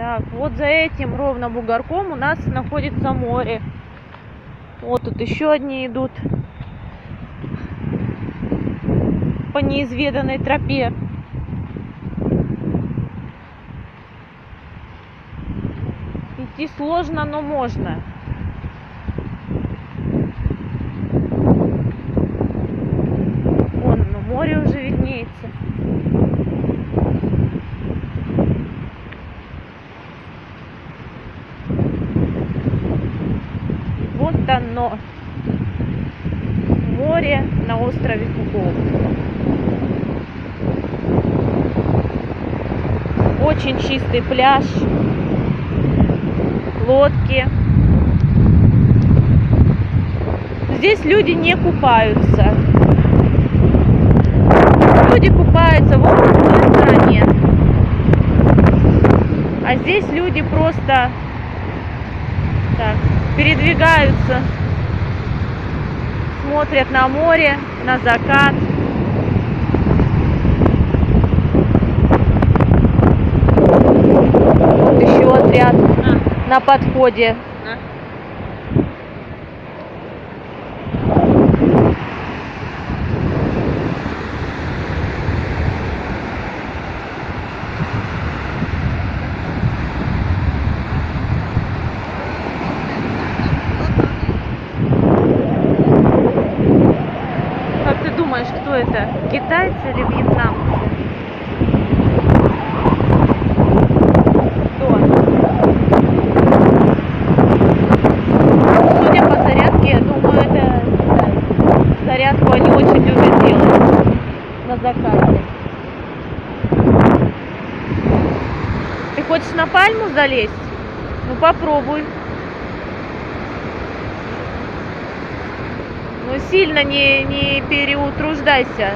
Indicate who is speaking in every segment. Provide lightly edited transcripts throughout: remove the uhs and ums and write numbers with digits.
Speaker 1: Так, вот за этим ровным бугорком у нас находится море. Вот тут еще одни идут по неизведанной тропе. Идти сложно, но можно. Вон, море уже виднеется. Вот оно, море на острове Пуков. Очень чистый пляж, лодки. Здесь люди не купаются. Люди купаются вон в той стороне. А здесь люди просто так передвигаются, смотрят на море, на закат. Вот еще отряд на подходе. Как ты думаешь, кто это? Китайцы или вьетнамцы? Кто? Судя по зарядке, я думаю, это китайцы. Зарядку они очень любят делать на закате. Ты хочешь на пальму залезть? Ну попробуй. Ну сильно не переутруждайся.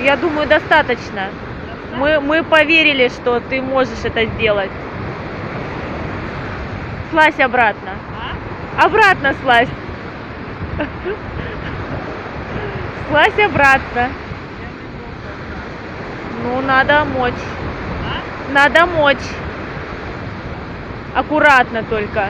Speaker 1: Я думаю, достаточно. Мы поверили, что ты можешь это сделать. Слазь обратно. Обратно слазь. Слазь обратно. Ну, надо мочь. Надо мочь. Аккуратно только.